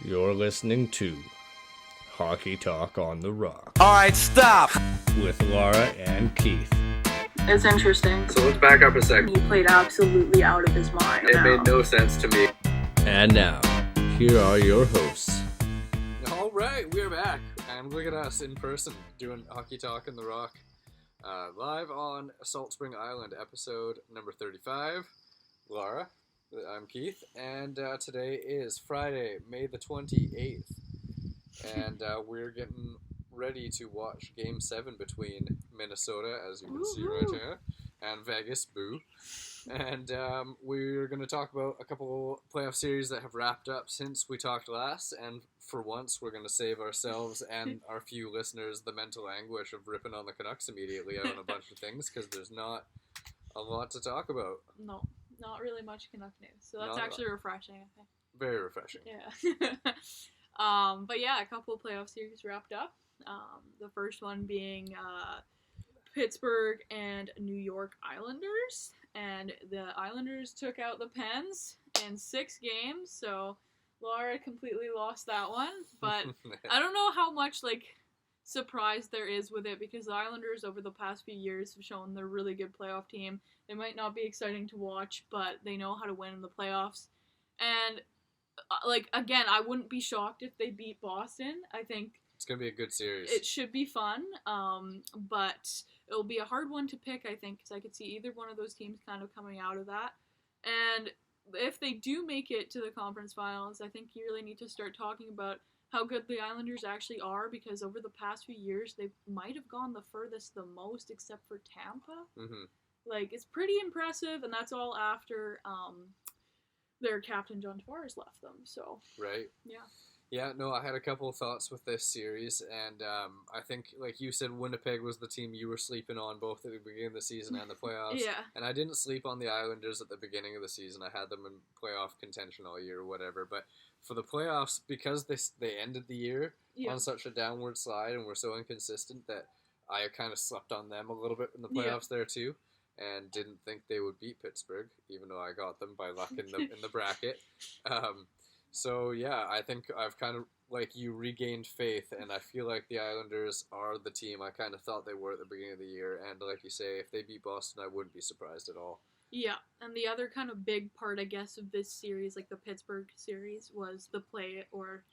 You're listening to Hockey Talk on the Rock Alright, stop! with Laura and Keith. It's interesting. So let's back up a second. He played absolutely out of his mind. It made no sense to me. And now, here are your hosts. All right, we're back, and look at us in person doing Hockey Talk on the Rock, live on Salt Spring Island, episode number 35. Laura, I'm Keith, and today is Friday, May the 28th, and we're getting ready to watch Game 7 between Minnesota, as you can see right here, and Vegas, boo. And we're going to talk about a couple playoff series that have wrapped up since we talked last, and for once we're going to save ourselves and our few listeners the mental anguish of ripping on the Canucks immediately out on a bunch of things, because there's not a lot to talk about. No, not really much Canuck news. So that's Not a actually refreshing, I think. Very refreshing. Yeah. But yeah, a couple of playoff series wrapped up. The first one being Pittsburgh and New York Islanders. And the Islanders took out the Pens in 6 games, so Laura completely lost that one. But I don't know how much, surprise there is with it, because the Islanders over the past few years have shown they're a really good playoff team. They might not be exciting to watch, but they know how to win in the playoffs. And, again, I wouldn't be shocked if they beat Boston. I think It's going to be a good series. it should be fun, but it'll be a hard one to pick, I think, because I could see either one of those teams kind of coming out of that. And if they do make it to the conference finals, I think you really need to start talking about how good the Islanders actually are, because over the past few years, they might have gone the furthest the most, except for Tampa. Mm-hmm. It's pretty impressive, and that's all after their captain, John Tavares, left them. So, Right? yeah. Yeah, no, I had a couple of thoughts with this series, and I think, like you said, Winnipeg was the team you were sleeping on both at the beginning of the season and the playoffs. Yeah. And I didn't sleep on the Islanders at the beginning of the season. I had them in playoff contention all year or whatever. But for the playoffs, because they ended the year Yeah. on such a downward slide and were so inconsistent, that I kind of slept on them a little bit in the Yeah. playoffs there too, and didn't think they would beat Pittsburgh, even though I got them by luck in the bracket. So, yeah, I think I've kind of, like you, regained faith, and I feel like the Islanders are the team I kind of thought they were at the beginning of the year, and like you say, if they beat Boston, I wouldn't be surprised at all. Yeah, and the other kind of big part, I guess, of this series, like the Pittsburgh series, was the play, or,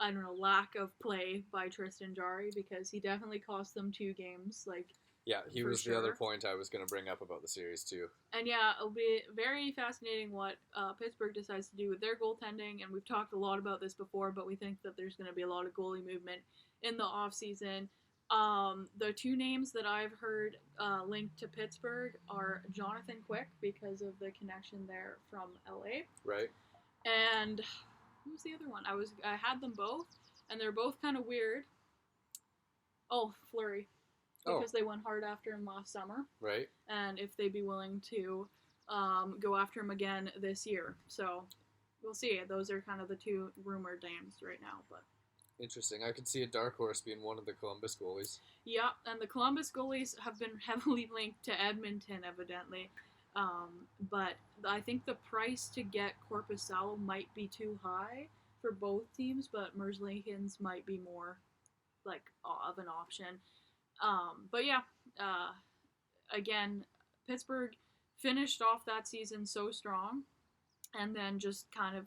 I don't know, lack of play by Tristan Jarry, because he definitely cost them 2 games, Yeah, he For was the other sure. point I was going to bring up about the series, too. And yeah, it'll be very fascinating what Pittsburgh decides to do with their goaltending, and we've talked a lot about this before, but we think that there's going to be a lot of goalie movement in the offseason. The 2 names that I've heard linked to Pittsburgh are Jonathan Quick, because of the connection there from LA, Right? and who was the other one? I had them both, and they're both kind of weird. Oh, Fleury, because they went hard after him last summer, Right? and if they'd be willing to go after him again this year. So we'll see. Those are kind of the 2 rumored names right now. But Interesting. I could see a dark horse being one of the Columbus goalies. yeah, and the Columbus goalies have been heavily linked to Edmonton, evidently. But I think the price to get Korpisalo might be too high for both teams, but Merzlikins might be more of an option. But yeah, again, Pittsburgh finished off that season so strong, and then just kind of,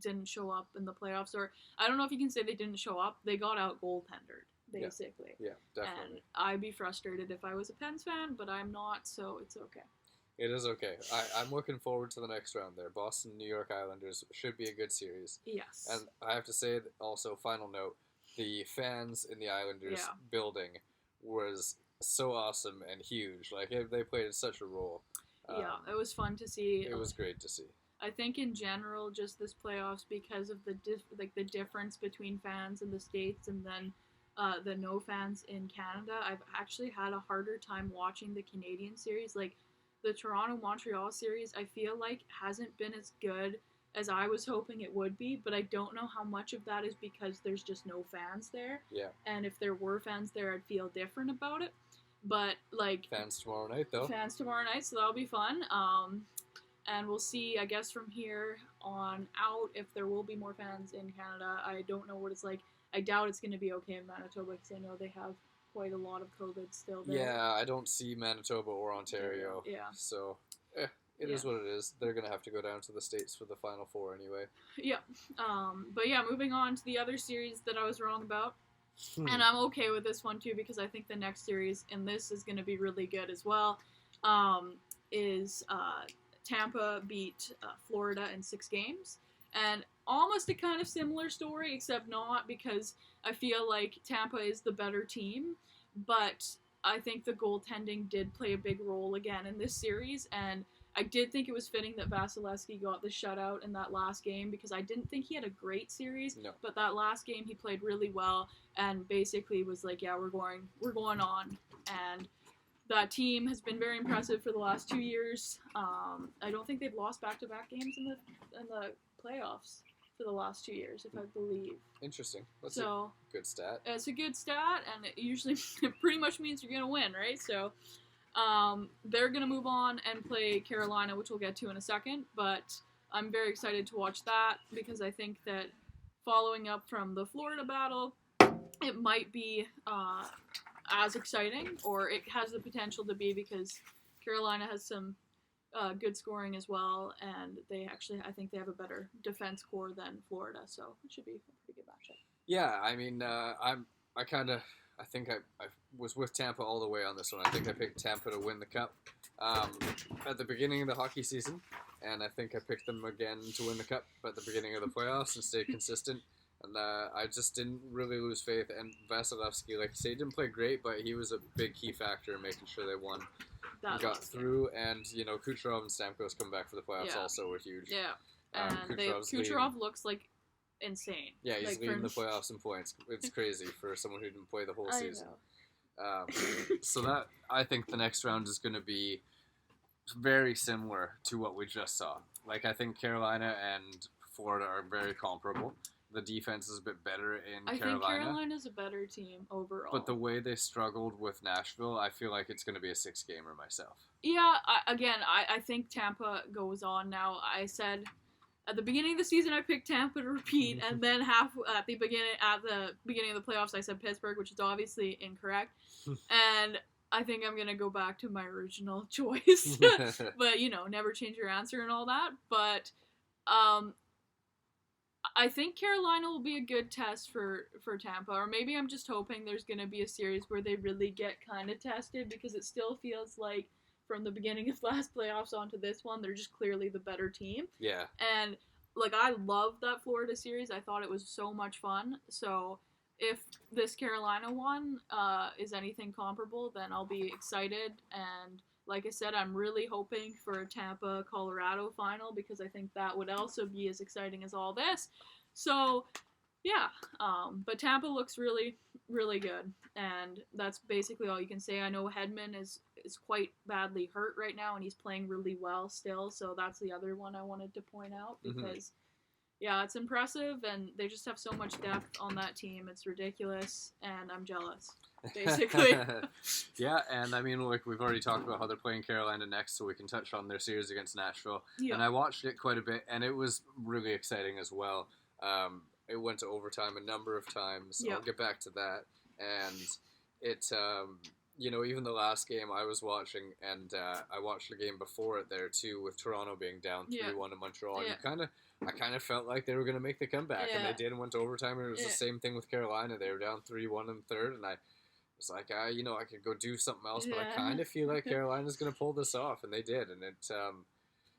didn't show up in the playoffs. Or I don't know if you can say they didn't show up. They got out goaltendered, basically. Yeah, And definitely. I'd be frustrated if I was a Pens fan, but I'm not, so it's okay. It is okay. I'm looking forward to the next round there. Boston, New York Islanders should be a good series. Yes. And I have to say, that also, final note, the fans in the Islanders Yeah. building was so awesome and huge. They played such a role. Yeah, it was fun to see. It was great to see. I think in general, just this playoffs, because of the the difference between fans in the States and then the no fans in Canada, I've actually had a harder time watching the Canadian series. The Toronto-Montreal series, I feel like hasn't been as good as I was hoping it would be, but I don't know how much of that is because there's just no fans there. Yeah. And if there were fans there, I'd feel different about it. But Fans tomorrow night, though. fans tomorrow night, so that'll be fun. And we'll see, I guess, from here on out if there will be more fans in Canada. I don't know what it's like. I doubt it's going to be okay in Manitoba because I know they have quite a lot of COVID still there. Yeah, I don't see Manitoba or Ontario. Yeah. So, it is what it is. They're going to have to go down to the States for the Final Four anyway. Yeah. But yeah, moving on to the other series that I was wrong about. And I'm okay with this one too because I think the next series in this is going to be really good as well. Tampa beat Florida in 6 games. And almost a kind of similar story, except not, because I feel like Tampa is the better team. But I think the goaltending did play a big role again in this series. And I did think it was fitting that Vasilevsky got the shutout in that last game because I didn't think he had a great series. No. But that last game he played really well and basically was like, yeah, we're going on. And that team has been very impressive for the last 2 years. I don't think they've lost back-to-back games in the playoffs for the last 2 years, if I believe. Interesting. That's a good stat. It's a good stat, and it pretty much means you're going to win, right? So they're going to move on and play Carolina, which we'll get to in a second, but I'm very excited to watch that because I think that following up from the Florida battle, it might be as exciting, or it has the potential to be because Carolina has some good scoring as well, and I think they have a better defense core than Florida, so it should be a pretty good matchup. Yeah, I mean, I think I was with Tampa all the way on this one. I think I picked Tampa to win the Cup at the beginning of the hockey season, and I think I picked them again to win the Cup at the beginning of the playoffs and stay consistent. And I just didn't really lose faith. And Vasilevsky, like you say, didn't play great, but he was a big key factor in making sure they won. Got through, and Kucherov and Stamkos come back for the playoffs also were huge. Yeah, and Kucherov looks like insane. Yeah, he's leading the playoffs in points. It's crazy for someone who didn't play the whole season. So that I think the next round is going to be very similar to what we just saw. Like I think Carolina and Florida are very comparable. The defense is a bit better in Carolina. I think Carolina's a better team overall. But the way they struggled with Nashville, I feel like it's going to be a 6-gamer myself. Yeah, I think Tampa goes on now. I said at the beginning of the season I picked Tampa to repeat, and then at the beginning of the playoffs I said Pittsburgh, which is obviously incorrect. And I think I'm going to go back to my original choice. But, never change your answer and all that. But I think Carolina will be a good test for Tampa, or maybe I'm just hoping there's going to be a series where they really get kind of tested, because it still feels like from the beginning of last playoffs onto this one, they're just clearly the better team. Yeah. And, I loved that Florida series. I thought it was so much fun. So if this Carolina one is anything comparable, then I'll be excited. And like I said, I'm really hoping for a Tampa-Colorado final, because I think that would also be as exciting as all this. So, yeah. But Tampa looks really, really good. And that's basically all you can say. I know Hedman is quite badly hurt right now, and he's playing really well still. So that's the other one I wanted to point out, because, yeah, it's impressive, and they just have so much depth on that team. It's ridiculous, and I'm jealous. Basically. Yeah, and I mean, we've already talked about how they're playing Carolina next, so we can touch on their series against Nashville. Yeah. And I watched it quite a bit, and it was really exciting as well. It went to overtime a number of times. Yeah. I'll get back to that. And it, even the last game I was watching, and I watched the game before it there too, with Toronto being down 3-1 in Montreal. Yeah. And I kind of felt like they were going to make the comeback, and they did, and went to overtime. And it was the same thing with Carolina. They were down 3-1 in the third, and I was like, I could go do something else, but I kind of feel like Carolina's going to pull this off, and they did. And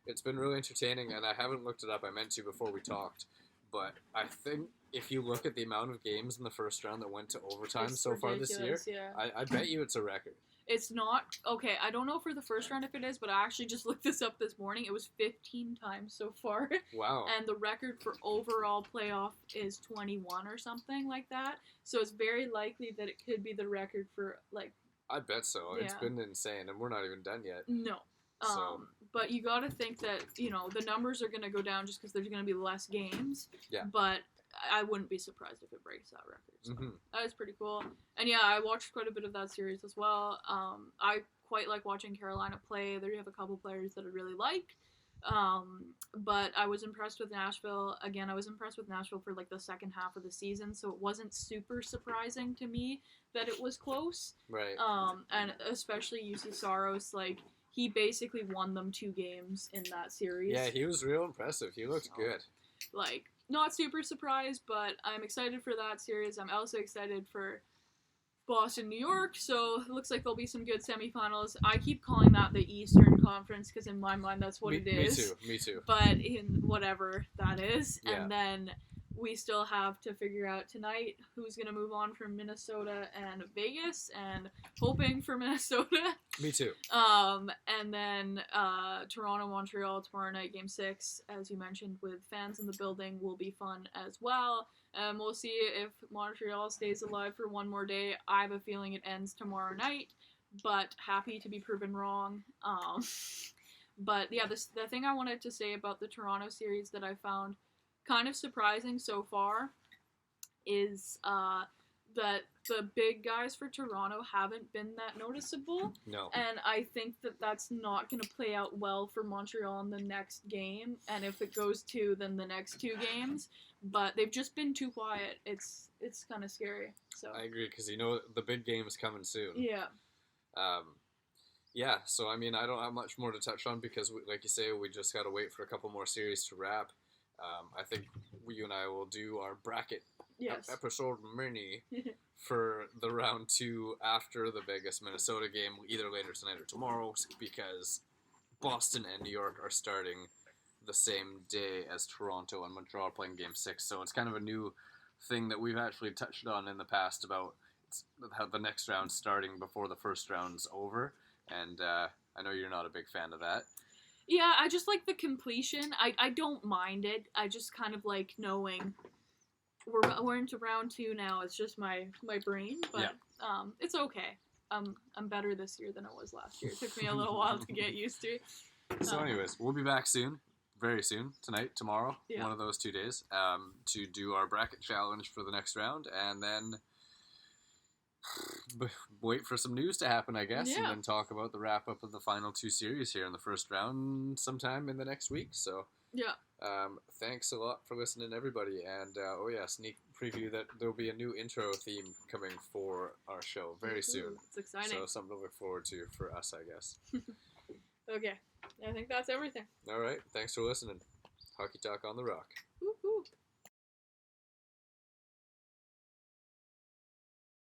it's been really entertaining, and I haven't looked it up. I meant to before we talked, but I think if you look at the amount of games in the first round that went to overtime so far this year, I bet you it's a record. It's not. Okay, I don't know for the first round if it is, but I actually just looked this up this morning. It was 15 times so far. Wow. And the record for overall playoff is 21 or something like that. So it's very likely that it could be the record for, I bet so. Yeah. It's been insane, and we're not even done yet. No. But you got to think that, the numbers are going to go down just because there's going to be less games. Yeah. But I wouldn't be surprised if it breaks that record. So that is pretty cool. And yeah, I watched quite a bit of that series as well. I quite like watching Carolina play. They have a couple players that I really like. But I was impressed with Nashville. Again, I was impressed with Nashville for like the second half of the season, so it wasn't super surprising to me that it was close. Right. And especially UC Saros, like he basically won them 2 games in that series. Yeah, he was real impressive. He looked good. Like, not super surprised, but I'm excited for that series. I'm also excited for Boston, New York, so it looks like there'll be some good semifinals. I keep calling that the Eastern Conference because in my mind that's what it is. Me too. But in whatever that is. Yeah. And then we still have to figure out tonight who's going to move on from Minnesota and Vegas, and hoping for Minnesota. Me too. And then Toronto, Montreal tomorrow night, Game 6, as you mentioned, with fans in the building, will be fun as well. We'll see if Montreal stays alive for one more day. I have a feeling it ends tomorrow night, but happy to be proven wrong. But yeah, the thing I wanted to say about the Toronto series that I found kind of surprising so far is that the big guys for Toronto haven't been that noticeable. No. And I think that that's not going to play out well for Montreal in the next game. And if it goes to, then the next 2 games. But they've just been too quiet. It's kind of scary. So I agree, because the big game is coming soon. yeah. Yeah, so I mean, I don't have much more to touch on because, like you say, we just got to wait for a couple more series to wrap. I think you and I will do our bracket Yes. episode mini for the round 2 after the Vegas Minnesota game, either later tonight or tomorrow, because Boston and New York are starting the same day as Toronto and Montreal are playing Game 6. So it's kind of a new thing that we've actually touched on in the past about how the next round starting before the first round's over. And I know you're not a big fan of that. Yeah, I just like the completion. I don't mind it. I just kind of like knowing we're into round 2 now. It's just my brain, but it's okay. I'm better this year than I was last year. It took me a little while to get used to. So anyways, we'll be back soon. Very soon. Tonight, tomorrow. Yeah. One of those 2 days. To do our bracket challenge for the next round. And then wait for some news to happen, I guess, and then talk about the wrap-up of the final 2 series here in the first round sometime in the next week. So, yeah. Thanks a lot for listening, everybody. And, sneak preview that there'll be a new intro theme coming for our show very soon. It's exciting. So, something to look forward to for us, I guess. Okay. I think that's everything. All right. Thanks for listening. Hockey Talk on the Rock. Woo.